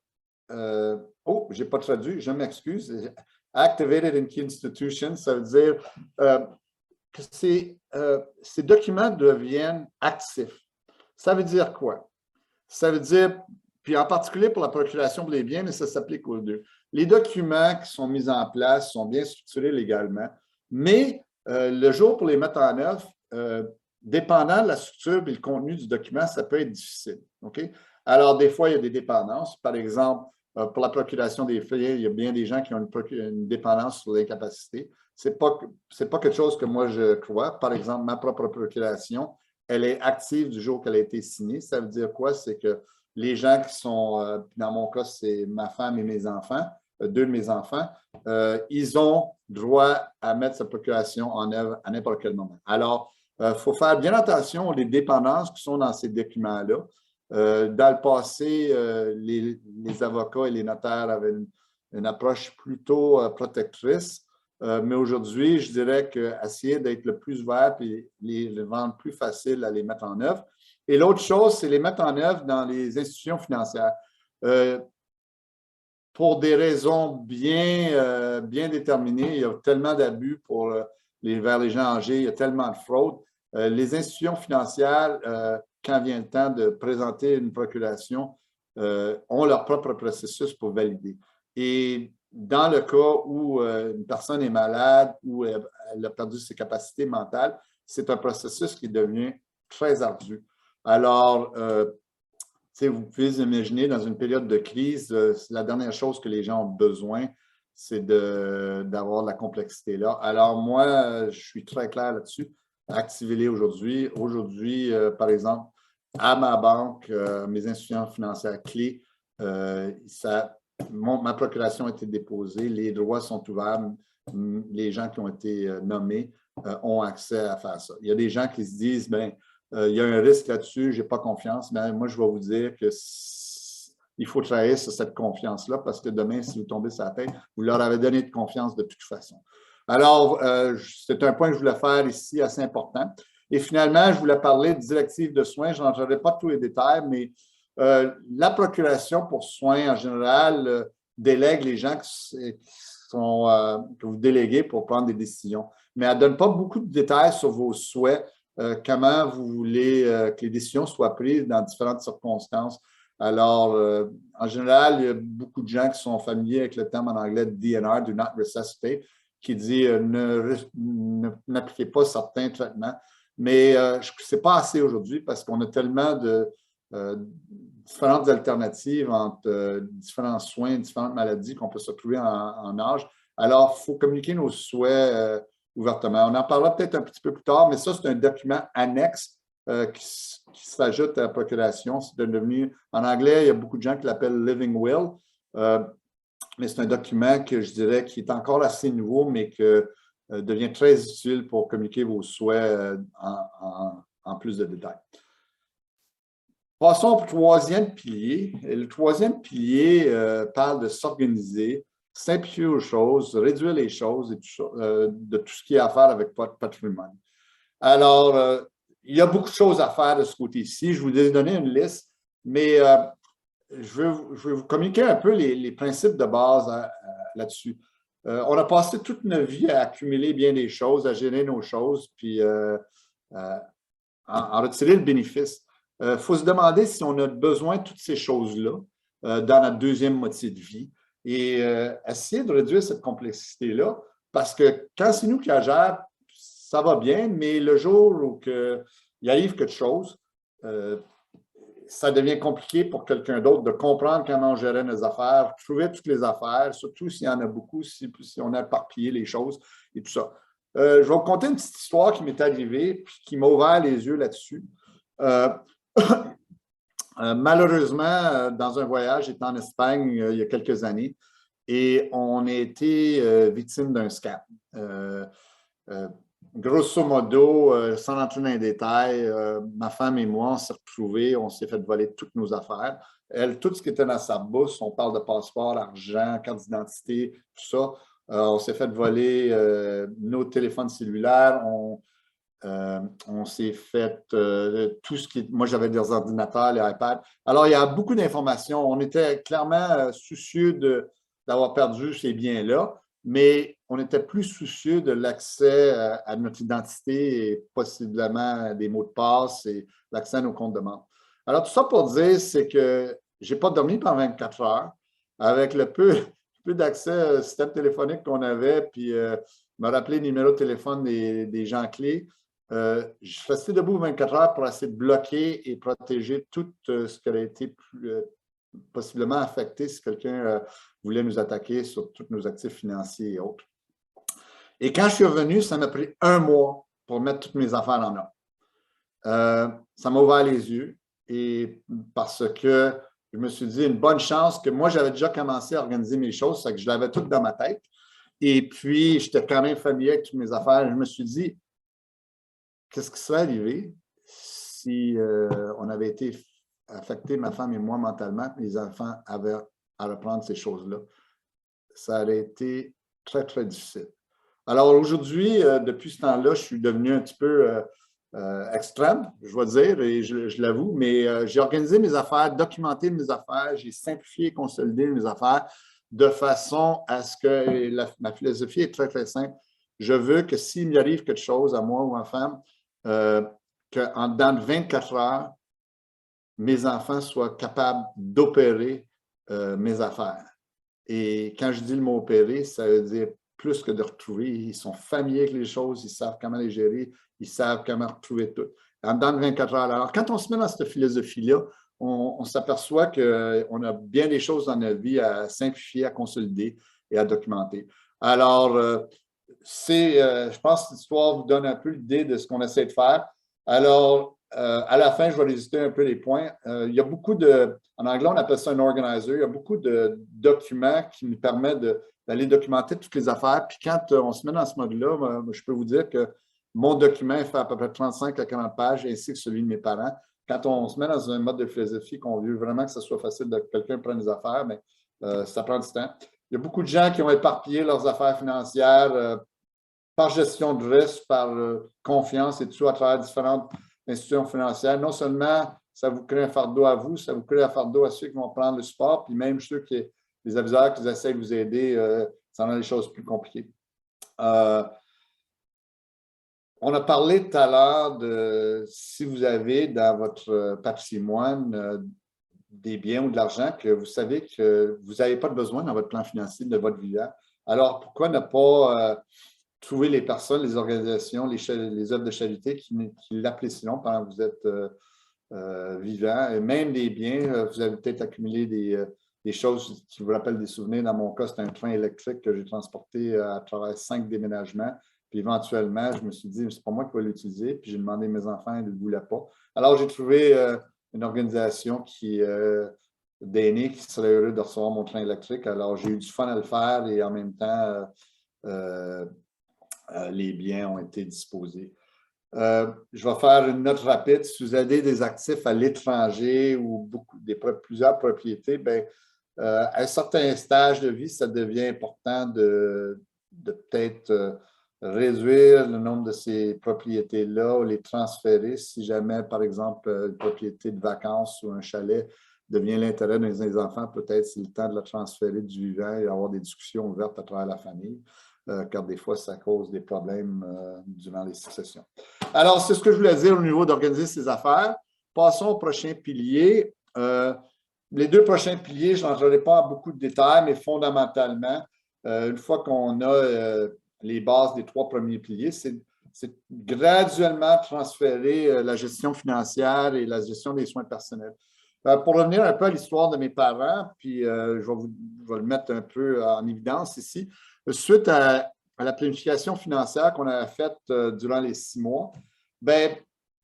je n'ai pas traduit, je m'excuse. Activated in Key Institutions, ça veut dire que ces documents deviennent actifs. Ça veut dire quoi? Ça veut dire, puis en particulier pour la procuration des biens, mais ça s'applique aux deux. Les documents qui sont mis en place sont bien structurés légalement, mais le jour pour les mettre en œuvre, dépendant de la structure et le contenu du document, ça peut être difficile. Okay? Alors, des fois, il y a des dépendances. Par exemple, pour la procuration des faits, il y a bien des gens qui ont une dépendance sur l'incapacité. Ce n'est pas quelque chose que moi je crois. Par exemple, ma propre procuration, elle est active du jour qu'elle a été signée. Ça veut dire quoi? C'est que les gens qui sont, dans mon cas, c'est ma femme et mes enfants, deux de mes enfants, ils ont droit à mettre sa procuration en œuvre à n'importe quel moment. Alors, il faut faire bien attention aux dépendances qui sont dans ces documents-là. Dans le passé, les avocats et les notaires avaient une approche plutôt protectrice, mais aujourd'hui, je dirais qu'essayer d'être le plus ouvert et les rendre plus faciles à les mettre en œuvre. Et l'autre chose, c'est les mettre en œuvre dans les institutions financières. Pour des raisons bien déterminées, il y a tellement d'abus vers les gens âgés, il y a tellement de fraude. Les institutions financières, quand vient le temps de présenter une procuration, ont leur propre processus pour valider. Et dans le cas où une personne est malade ou elle a perdu ses capacités mentales, c'est un processus qui devient très ardu. Alors, vous pouvez imaginer, dans une période de crise, la dernière chose que les gens ont besoin, c'est d'avoir de la complexité là. Alors, moi, je suis très clair là-dessus. Activez-les aujourd'hui. Aujourd'hui, par exemple, à ma banque, mes institutions financières clés, ma procuration a été déposée, les droits sont ouverts, les gens qui ont été nommés ont accès à faire ça. Il y a des gens qui se disent, bien, il y a un risque là-dessus, je n'ai pas confiance, mais moi, je vais vous dire qu'il faut travailler sur cette confiance-là parce que demain, si vous tombez sur la tête, vous leur avez donné de confiance de toute façon. Alors, c'est un point que je voulais faire ici assez important. Et finalement, je voulais parler de directive de soins. Je n'entrerai pas tous les détails, mais la procuration pour soins, en général, délègue les gens que vous déléguez pour prendre des décisions. Mais elle ne donne pas beaucoup de détails sur vos souhaits, comment vous voulez que les décisions soient prises dans différentes circonstances. Alors, en général, il y a beaucoup de gens qui sont familiers avec le terme en anglais DNR, Do Not Resuscitate, qui dit n'appliquez pas certains traitements. Mais ce n'est pas assez aujourd'hui parce qu'on a tellement de différentes alternatives entre différents soins, différentes maladies qu'on peut se trouver en âge. Alors, il faut communiquer nos souhaits ouvertement. On en parlera peut-être un petit peu plus tard, mais ça, c'est un document annexe qui s'ajoute à la procuration. C'est devenu, en anglais, il y a beaucoup de gens qui l'appellent Living Will. Mais c'est un document que je dirais qui est encore assez nouveau, mais qui devient très utile pour communiquer vos souhaits en plus de détails. Passons au troisième pilier. Le troisième pilier parle de s'organiser, simplifier les choses, réduire les choses et tout ça, de tout ce qui est à faire avec votre patrimoine. Alors, il y a beaucoup de choses à faire de ce côté-ci. Je vous ai donné une liste, mais je vais vous communiquer un peu les principes de base là-dessus. On a passé toute notre vie à accumuler bien des choses, à gérer nos choses, puis en retirer le bénéfice. Il faut se demander si on a besoin de toutes ces choses-là dans notre deuxième moitié de vie et essayer de réduire cette complexité-là parce que quand c'est nous qui la gérons, ça va bien, mais le jour où il arrive quelque chose, ça devient compliqué pour quelqu'un d'autre de comprendre comment gérer nos affaires, trouver toutes les affaires, surtout s'il y en a beaucoup, si on a éparpillé les choses et tout ça. Je vais vous conter une petite histoire qui m'est arrivée et qui m'a ouvert les yeux là-dessus. Malheureusement, dans un voyage, j'étais en Espagne il y a quelques années et on a été victime d'un scam. Grosso modo, sans rentrer dans les détails, ma femme et moi, on s'est retrouvés, on s'est fait voler toutes nos affaires. Elle, tout ce qui était dans sa bourse, on parle de passeport, argent, carte d'identité, tout ça. On s'est fait voler nos téléphones cellulaires, on s'est fait tout ce qui... Moi, j'avais des ordinateurs, les iPads. Alors, il y a beaucoup d'informations. On était clairement soucieux d'avoir perdu ces biens-là. mais on était plus soucieux de l'accès à notre identité et possiblement des mots de passe et l'accès à nos comptes de banque. Alors, tout ça pour dire, c'est que je n'ai pas dormi pendant 24 heures avec le peu d'accès au système téléphonique qu'on avait, puis me rappeler le numéro de téléphone des gens clés. Je suis resté debout 24 heures pour essayer de bloquer et protéger tout ce qui aurait été possiblement affecté si quelqu'un voulait nous attaquer sur tous nos actifs financiers et autres. Et quand je suis revenu, ça m'a pris 1 mois pour mettre toutes mes affaires en ordre. Ça m'a ouvert les yeux et parce que je me suis dit une bonne chance que moi, j'avais déjà commencé à organiser mes choses, c'est que je l'avais tout dans ma tête. Et puis, j'étais quand même familier avec toutes mes affaires. Je me suis dit, qu'est-ce qui serait arrivé si on avait été affecté, ma femme et moi, mentalement, les enfants avaient à reprendre ces choses-là? Ça aurait été très, très difficile. Alors aujourd'hui, depuis ce temps-là, je suis devenu un petit peu extrême, je dois dire, et je l'avoue, mais j'ai organisé mes affaires, documenté mes affaires, j'ai simplifié et consolidé mes affaires de façon à ce que ma philosophie est très, très simple. Je veux que s'il m'y arrive quelque chose à moi ou à ma femme, qu'en dedans de 24 heures, mes enfants soient capables d'opérer mes affaires. Et quand je dis le mot opérer, ça veut dire plus que de retrouver. Ils sont familiers avec les choses, ils savent comment les gérer, ils savent comment retrouver tout. En dedans de 24 heures. Alors, quand on se met dans cette philosophie-là, on s'aperçoit qu'on a bien des choses dans notre vie à simplifier, à consolider et à documenter. Alors, je pense que l'histoire vous donne un peu l'idée de ce qu'on essaie de faire. Alors, à la fin, je vais lister un peu les points. Il y a beaucoup en anglais, on appelle ça un organizer. Il y a beaucoup de documents qui nous permettent d'aller documenter toutes les affaires. Puis quand on se met dans ce mode-là, je peux vous dire que mon document fait à peu près 35 à 40 pages, ainsi que celui de mes parents. Quand on se met dans un mode de philosophie qu'on veut vraiment que ce soit facile de que quelqu'un prenne les affaires, mais ça prend du temps. Il y a beaucoup de gens qui ont éparpillé leurs affaires financières par gestion de risque, par confiance et tout à travers différentes institutions financières. Non seulement ça vous crée un fardeau à vous, ça vous crée un fardeau à ceux qui vont prendre le support, puis même ceux les aviseurs qui essaient de vous aider, ça rend les choses plus compliquées. On a parlé tout à l'heure de si vous avez dans votre patrimoine des biens ou de l'argent que vous savez que vous n'avez pas de besoin dans votre plan financier de votre vivant. Alors, pourquoi ne pas trouver les personnes, les organisations, les œuvres de charité qui l'apprécieront pendant que vous êtes vivant? Et même des biens, vous avez peut-être accumulé des choses qui vous rappellent des souvenirs. Dans mon cas, c'est un train électrique que j'ai transporté à travers 5 déménagements. Puis éventuellement, je me suis dit, c'est pas moi qui vais l'utiliser. Puis j'ai demandé à mes enfants, ils ne le voulaient pas. Alors, j'ai trouvé une organisation d'aînés qui serait heureux de recevoir mon train électrique. Alors, j'ai eu du fun à le faire et en même temps, les biens ont été disposés. Je vais faire une note rapide. Si vous avez des actifs à l'étranger ou plusieurs propriétés, bien, à un certain stage de vie, ça devient important de peut-être réduire le nombre de ces propriétés-là ou les transférer si jamais, par exemple, une propriété de vacances ou un chalet devient l'intérêt des enfants, peut-être c'est le temps de la transférer du vivant et avoir des discussions ouvertes à travers la famille, car des fois, ça cause des problèmes durant les successions. Alors, c'est ce que je voulais dire au niveau d'organiser ces affaires. Passons au prochain pilier. Les 2 prochains piliers, je n'entrerai pas en beaucoup de détails, mais fondamentalement, une fois qu'on a les bases des 3 premiers piliers, c'est graduellement transférer la gestion financière et la gestion des soins personnels. Pour revenir un peu à l'histoire de mes parents, puis je vais le mettre un peu en évidence ici, suite à la planification financière qu'on a faite durant les 6 mois, bien,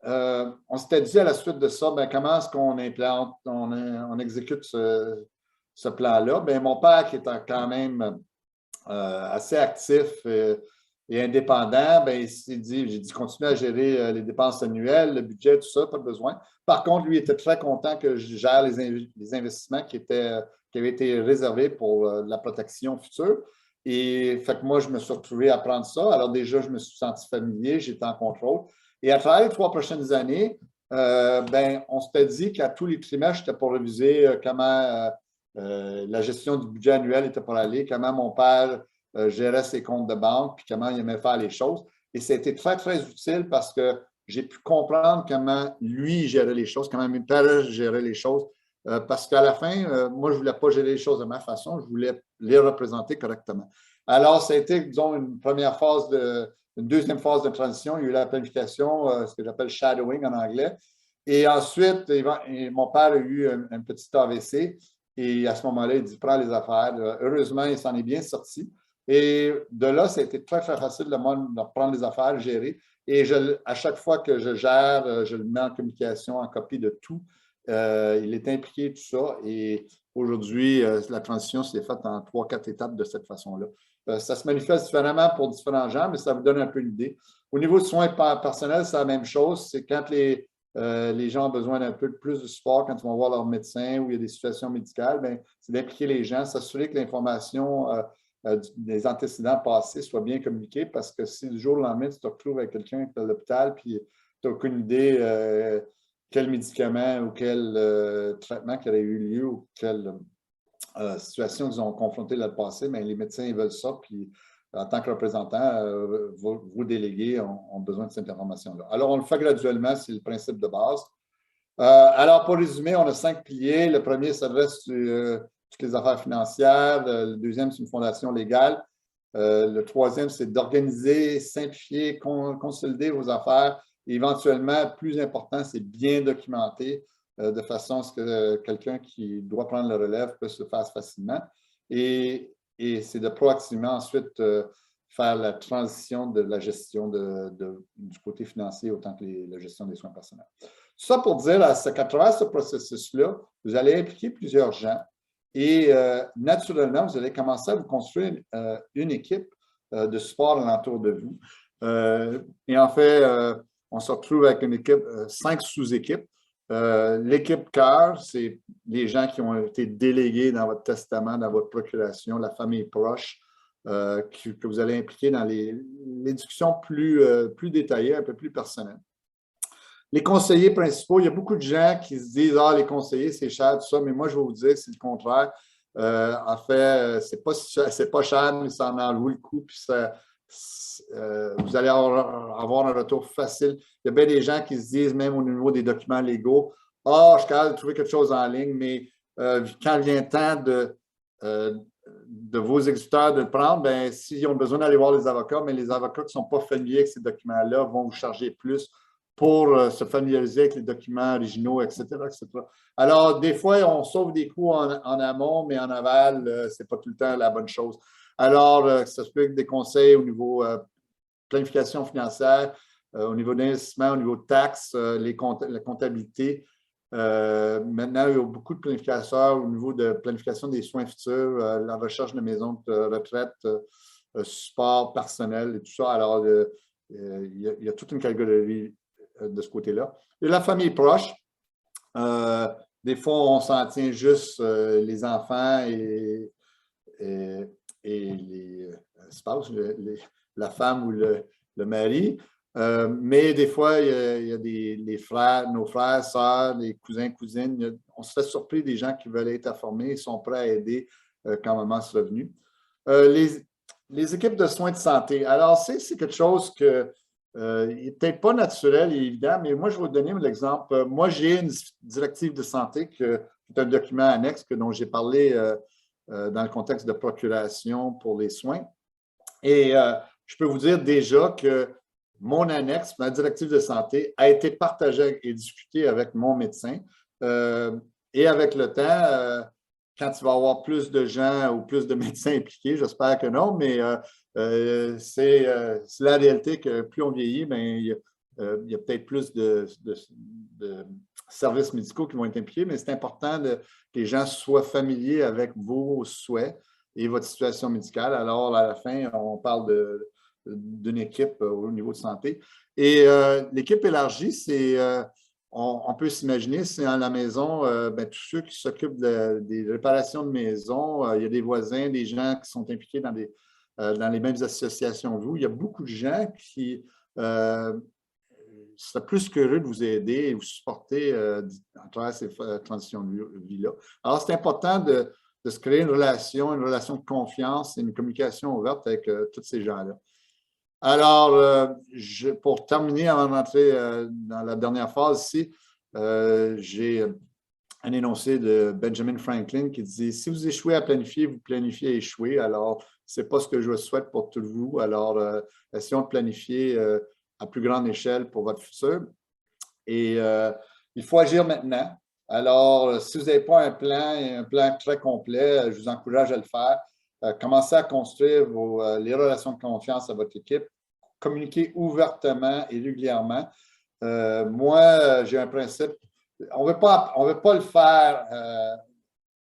on s'était dit à la suite de ça, bien, comment est-ce qu'on implante, on exécute ce plan-là? Bien, mon père, qui est quand même assez actif et indépendant, bien, il s'est dit, j'ai dit, continuez à gérer les dépenses annuelles, le budget, tout ça, pas de besoin. Par contre, lui était très content que je gère les investissements qui avaient été réservés pour la protection future. Et fait que moi, je me suis retrouvé à prendre ça. Alors déjà, je me suis senti familier, j'étais en contrôle. Et à travers les 3 prochaines années, ben, on s'était dit qu'à tous les trimestres, j'étais pour réviser comment la gestion du budget annuel était pour aller, comment mon père gérait ses comptes de banque, puis comment il aimait faire les choses. Et ça a été très, très utile parce que j'ai pu comprendre comment lui gérait les choses, comment mes parents géraient les choses. Parce qu'à la fin, moi, je ne voulais pas gérer les choses de ma façon, je voulais les représenter correctement. Alors, ça a été, disons, une deuxième phase de transition. Il y a eu la planification, ce que j'appelle shadowing en anglais. Et ensuite, mon père a eu un petit AVC. Et à ce moment-là, il dit, prends les affaires. Heureusement, il s'en est bien sorti. Et de là, ça a été très, très facile de prendre les affaires, gérer. Et à chaque fois que je gère, je le mets en communication, en copie de tout. Il est impliqué, tout ça. Et aujourd'hui, la transition s'est faite en 3-4 étapes de cette façon-là. Ça se manifeste différemment pour différents gens, mais ça vous donne un peu une idée. Au niveau de soins personnels, c'est la même chose. C'est quand les gens ont besoin d'un peu plus de support, quand ils vont voir leur médecin ou il y a des situations médicales, c'est d'impliquer les gens, s'assurer que l'information des antécédents passés soit bien communiquée, parce que si du jour au lendemain, tu te retrouves avec quelqu'un qui est à l'hôpital puis tu n'as aucune idée quel médicament ou quel traitement qui aurait eu lieu ou quelle situation qu'ils ont confrontée dans le passé, mais les médecins ils veulent ça, puis en tant que représentant, vos délégués ont besoin de cette information-là. Alors, on le fait graduellement, c'est le principe de base. Alors, pour résumer, on a 5 piliers. Le premier s'adresse sur toutes les affaires financières. Le deuxième, c'est une fondation légale. Le troisième, c'est d'organiser, simplifier, consolider vos affaires. Et éventuellement, plus important, c'est bien documenter de façon à ce que quelqu'un qui doit prendre le relève puisse le faire facilement. Et c'est de proactivement ensuite faire la transition de la gestion du côté financier autant que la gestion des soins personnels. Tout ça pour dire qu'à travers ce processus-là, vous allez impliquer plusieurs gens et naturellement, vous allez commencer à vous construire une équipe de support alentour de vous. Et en fait, on se retrouve avec une équipe, 5 sous-équipes. L'équipe cœur, c'est les gens qui ont été délégués dans votre testament, dans votre procuration, la famille proche, que vous allez impliquer dans les discussions plus détaillées, un peu plus personnelles. Les conseillers principaux, il y a beaucoup de gens qui se disent « Ah, les conseillers, c'est cher, tout ça », mais moi, je vais vous dire, c'est le contraire. En fait, c'est pas cher, mais ça en vaut le coup, puis vous allez avoir un retour facile. Il y a bien des gens qui se disent, même au niveau des documents légaux, « Ah, je suis capable de trouver quelque chose en ligne », mais quand vient le temps de vos exécuteurs de le prendre, bien, s'ils ont besoin d'aller voir les avocats, mais les avocats qui ne sont pas familiers avec ces documents-là vont vous charger plus pour se familiariser avec les documents originaux, etc., etc. Alors, des fois, on sauve des coûts en amont, mais en aval, ce n'est pas tout le temps la bonne chose. Alors, ça se peut que des conseils au niveau planification financière, au niveau d'investissement, au niveau de taxes, la comptabilité. Maintenant, il y a beaucoup de planificateurs au niveau de planification des soins futurs, la recherche de maisons de retraite, support personnel et tout ça. Alors, il y a toute une catégorie de ce côté-là. Et la famille proche, des fois, on s'en tient juste les enfants et les spouses, la femme ou le mari. Mais des fois, il y a les frères, nos frères, sœurs, les cousins, cousines. On se fait surpris des gens qui veulent être informés et sont prêts à aider quand maman sera venue. Les équipes de soins de santé. Alors, c'est quelque chose que n'est peut-être pas naturel et évident, mais moi, je vais vous donner l'exemple. Moi, j'ai une directive de santé qui est un document annexe dont j'ai parlé dans le contexte de procuration pour les soins. Et je peux vous dire déjà que mon annexe, ma directive de santé, a été partagée et discutée avec mon médecin. Et avec le temps, quand il va y avoir plus de gens ou plus de médecins impliqués, j'espère que non, mais c'est la réalité que plus on vieillit, bien, il y a peut-être plus de services médicaux qui vont être impliqués, mais c'est important que les gens soient familiers avec vos souhaits et votre situation médicale. Alors, à la fin, on parle d'une équipe au niveau de santé. Et l'équipe élargie, c'est, on peut s'imaginer, c'est à la maison, tous ceux qui s'occupent des réparations de maison, il y a des voisins, des gens qui sont impliqués dans les mêmes associations que vous. Il y a beaucoup de gens qui seraient plus qu'heureux de vous aider et vous supporter à travers ces transitions de vie-là. Alors, c'est important de se créer une relation de confiance et une communication ouverte avec tous ces gens-là. Alors, pour terminer, avant d'entrer dans la dernière phase ici, j'ai un énoncé de Benjamin Franklin qui dit « Si vous échouez à planifier, vous planifiez à échouer. » Alors, ce n'est pas ce que je souhaite pour tous vous. Alors, essayons de planifier à plus grande échelle pour votre futur. Et il faut agir maintenant. Alors, si vous n'avez pas un plan très complet, je vous encourage à le faire. Commencez à construire les relations de confiance à votre équipe. Communiquez ouvertement et régulièrement. Moi, j'ai un principe. On ne veut pas le faire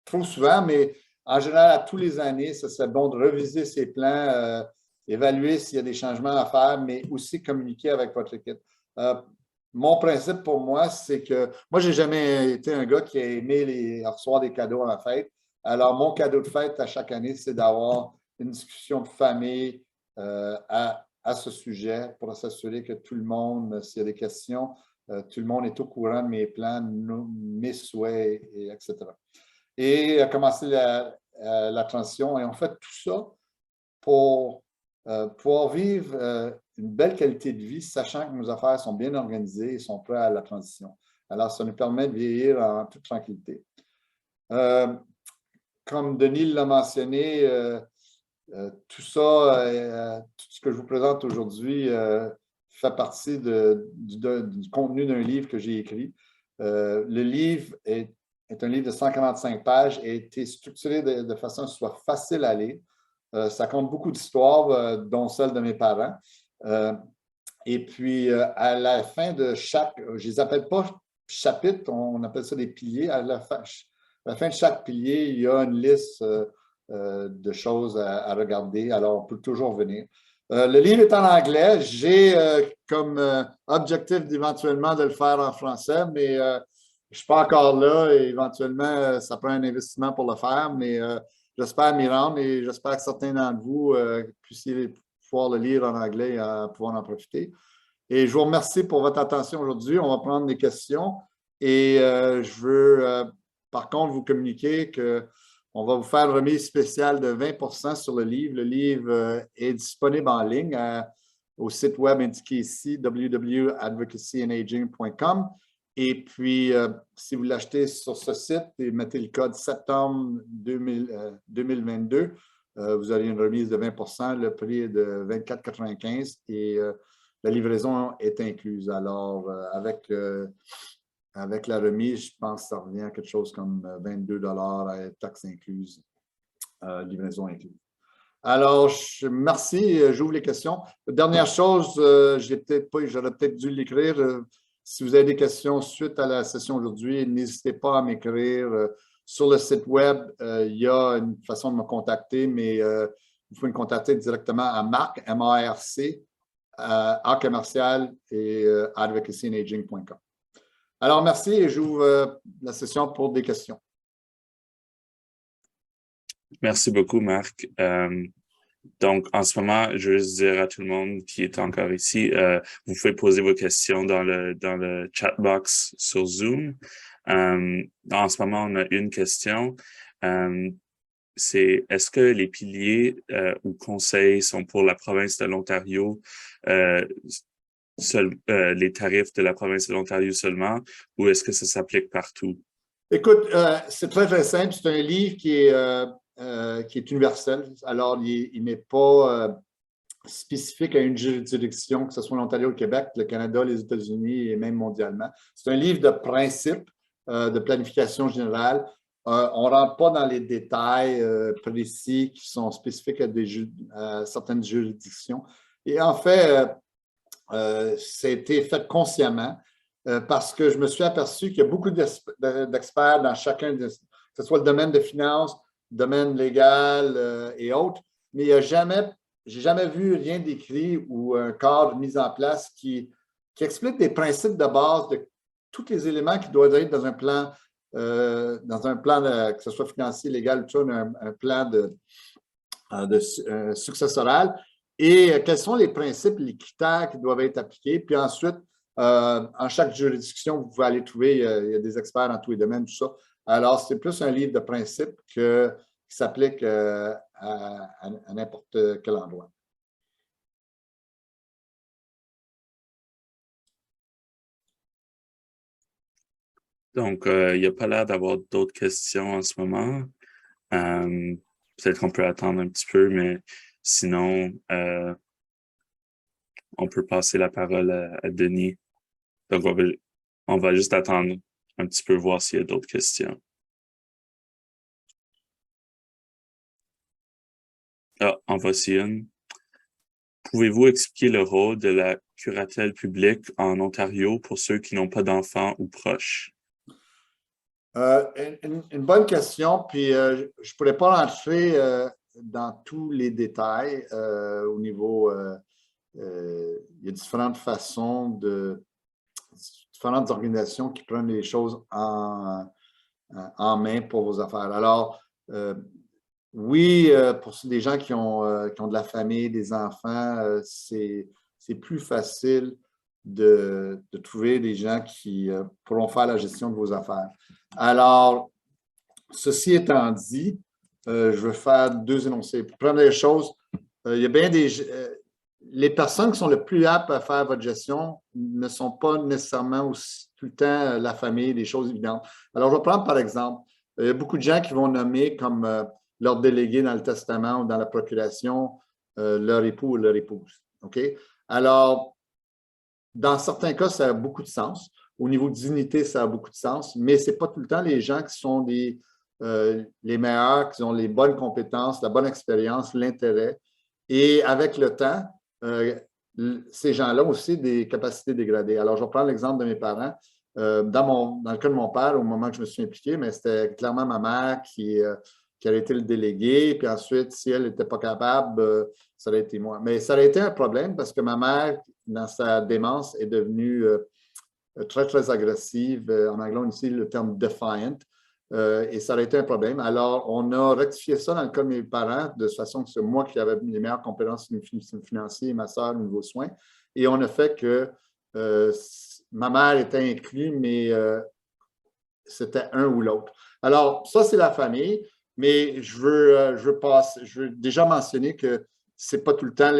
trop souvent, mais en général, à tous les années, ça serait bon de reviser ses plans, évaluer s'il y a des changements à faire, mais aussi communiquer avec votre équipe. Mon principe pour moi, c'est que moi, je n'ai jamais été un gars qui a aimé recevoir des cadeaux à ma fête. Alors, mon cadeau de fête à chaque année, c'est d'avoir une discussion de famille à ce sujet pour s'assurer que tout le monde, s'il y a des questions, tout le monde est au courant de mes plans, mes souhaits, etc. Et commencer la transition. Et on fait tout ça pour pouvoir vivre une belle qualité de vie, sachant que nos affaires sont bien organisées et sont prêtes à la transition. Alors, ça nous permet de vieillir en toute tranquillité. Comme Denis l'a mentionné, tout ça, tout ce que je vous présente aujourd'hui fait partie du contenu d'un livre que j'ai écrit. Le livre est un livre de 145 pages et a été structuré de façon à ce que ce soit facile à lire. Ça compte beaucoup d'histoires, dont celle de mes parents. Et puis, à la fin de chaque, je ne les appelle pas chapitres, on appelle ça des piliers. À la fin de chaque pilier, il y a une liste de choses à regarder. Alors, on peut toujours venir. Le livre est en anglais. J'ai comme objectif d'éventuellement de le faire en français, mais je ne suis pas encore là et éventuellement, ça prend un investissement pour le faire, mais j'espère m'y rendre et j'espère que certains d'entre vous puissiez pouvoir le lire en anglais et pouvoir en profiter. Et je vous remercie pour votre attention aujourd'hui. On va prendre des questions et je veux par contre vous communiquer qu'on va vous faire une remise spéciale de 20 sur le livre. Le livre est disponible en ligne au site web indiqué ici, www.advocacyandaging.com. Et puis, si vous l'achetez sur ce site et mettez le code septembre 2022, vous aurez une remise de 20 Le prix est de 24,95 et la livraison est incluse. Alors, avec la remise, je pense que ça revient à quelque chose comme 22 $ taxes incluses, livraison incluse. Alors, merci. J'ouvre les questions. Dernière chose, j'aurais peut-être dû l'écrire. Si vous avez des questions suite à la session aujourd'hui, n'hésitez pas à m'écrire. Sur le site web, il y a une façon de me contacter, mais vous pouvez me contacter directement à Marc, M-A-R-C, @commercial et advocacyandaging.com. Alors, merci et j'ouvre la session pour des questions. Merci beaucoup, Marc. Donc, en ce moment, je veux juste dire à tout le monde qui est encore ici, vous pouvez poser vos questions dans le chat box sur Zoom. En ce moment, on a une question. C'est est-ce que les piliers ou conseils sont pour la province de l'Ontario, les tarifs de la province de l'Ontario seulement, ou est-ce que ça s'applique partout? Écoute, c'est très, très simple. C'est un livre qui est universel. Alors, il n'est pas spécifique à une juridiction, que ce soit l'Ontario, le Québec, le Canada, les États-Unis et même mondialement. C'est un livre de principe, de planification générale. On ne rentre pas dans les détails précis qui sont spécifiques à certaines juridictions. Et en fait, ça a été fait consciemment parce que je me suis aperçu qu'il y a beaucoup d'experts dans chacun, que ce soit le domaine de finance, le domaine légal et autres, mais je n'ai jamais vu rien d'écrit ou un cadre mis en place qui explique des principes de base de tous les éléments qui doivent être dans un plan, que ce soit financier, légal, tout ça, un plan de successoral. Et quels sont les principes, les critères qui doivent être appliqués. Puis ensuite, En chaque juridiction, vous pouvez aller trouver, il y a des experts dans tous les domaines, tout ça. Alors, c'est plus un livre de principe qui s'applique à n'importe quel endroit. Donc, il n'y a pas l'air d'avoir d'autres questions en ce moment. Peut-être qu'on peut attendre un petit peu, mais sinon, on peut passer la parole à Denis. Donc, on va juste attendre un petit peu, voir s'il y a d'autres questions. Ah, en voici une. Pouvez-vous expliquer le rôle de la curatelle publique en Ontario pour ceux qui n'ont pas d'enfants ou proches? Une bonne question, puis je ne pourrais pas rentrer dans tous les détails au niveau. Il y a différentes façons différentes organisations qui prennent les choses en main pour vos affaires. Alors, oui, pour des gens qui ont de la famille, des enfants, c'est plus facile de trouver des gens qui pourront faire la gestion de vos affaires. Alors, ceci étant dit, je veux faire deux énoncés. Pour prendre les choses, il y a bien les personnes qui sont le plus aptes à faire votre gestion ne sont pas nécessairement tout le temps la famille, des choses évidentes. Alors, je vais prendre par exemple, il y a beaucoup de gens qui vont nommer comme leur délégué dans le testament ou dans la procuration leur époux ou leur épouse. OK? Alors, dans certains cas, ça a beaucoup de sens. Au niveau de dignité, ça a beaucoup de sens, mais ce n'est pas tout le temps les gens qui sont les meilleurs, qui ont les bonnes compétences, la bonne expérience, l'intérêt. Et avec le temps, ces gens-là ont aussi des capacités dégradées. Alors, je vais prendre l'exemple de mes parents. Dans le cas de mon père, au moment que je me suis impliqué, mais c'était clairement ma mère qui a été le délégué. Puis ensuite, si elle n'était pas capable, ça aurait été moi. Mais ça aurait été un problème parce que ma mère, dans sa démence, est devenue très, très agressive. En anglais, on utilise le terme defiant. Et ça aurait été un problème. Alors, on a rectifié ça dans le cas de mes parents, de façon que c'est moi qui avais les meilleures compétences financières et ma sœur au niveau soins. Et on a fait que ma mère était inclue, mais c'était un ou l'autre. Alors, ça, c'est la famille, mais je veux déjà mentionner que c'est pas tout le temps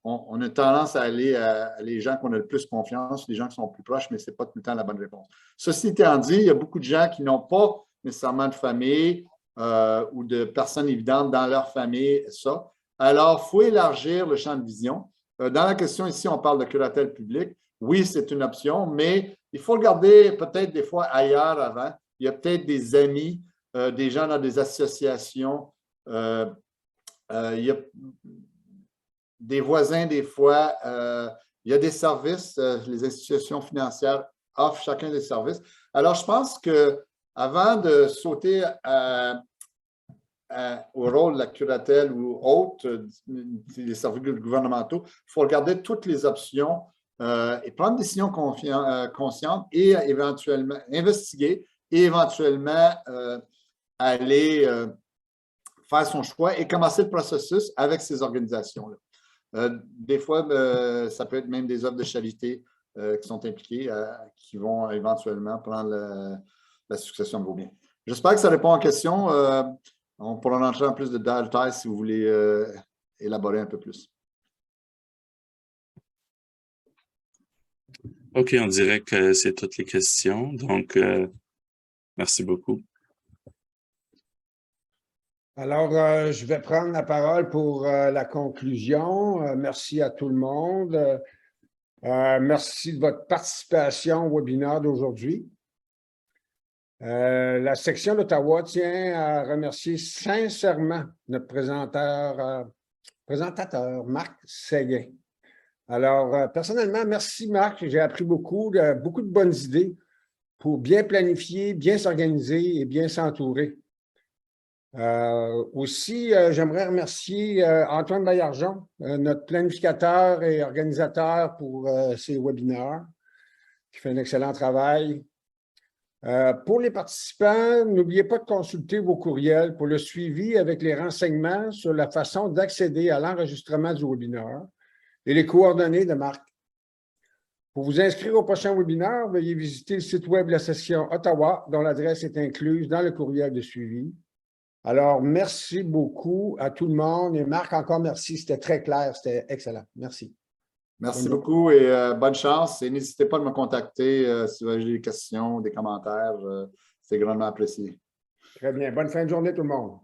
on a tendance à aller à les gens qu'on a le plus confiance, les gens qui sont plus proches, mais ce n'est pas tout le temps la bonne réponse. Ceci étant dit, il y a beaucoup de gens qui n'ont pas nécessairement de famille ou de personnes évidentes dans leur famille, ça. Alors, il faut élargir le champ de vision. Dans la question ici, on parle de curatelle publique. Oui, c'est une option, mais il faut regarder peut-être des fois ailleurs avant. Il y a peut-être des amis, des gens dans des associations. Il y a des voisins, des fois. Il y a des services. Les institutions financières offrent chacun des services. Alors, je pense qu'avant de sauter au rôle de la curatelle ou autre, des services gouvernementaux, il faut regarder toutes les options et prendre des décisions conscientes et éventuellement investiguer et éventuellement aller faire son choix et commencer le processus avec ces organisations-là. Des fois, ça peut être même des œuvres de charité qui sont impliquées, qui vont éventuellement prendre la succession de vos biens. J'espère que ça répond aux questions. On pourra rentrer en plus de détails si vous voulez élaborer un peu plus. OK, on dirait que c'est toutes les questions. Donc, merci beaucoup. Alors, je vais prendre la parole pour la conclusion. Merci à tout le monde. Merci de votre participation au webinaire d'aujourd'hui. La section d'Ottawa tient à remercier sincèrement notre présentateur Marc Séguin. Alors, personnellement, merci Marc. J'ai appris beaucoup de bonnes idées pour bien planifier, bien s'organiser et bien s'entourer. Aussi, j'aimerais remercier Antoine Baillargeon, notre planificateur et organisateur pour ces webinaires, qui fait un excellent travail. Pour les participants, n'oubliez pas de consulter vos courriels pour le suivi avec les renseignements sur la façon d'accéder à l'enregistrement du webinaire et les coordonnées de Marc. Pour vous inscrire au prochain webinaire, veuillez visiter le site web de la session Ottawa, dont l'adresse est incluse dans le courriel de suivi. Alors, merci beaucoup à tout le monde. Et Marc, encore merci. C'était très clair. C'était excellent. Merci. Merci beaucoup et bonne chance. Et n'hésitez pas à me contacter si vous avez des questions, des commentaires. C'est grandement apprécié. Très bien. Bonne fin de journée, tout le monde.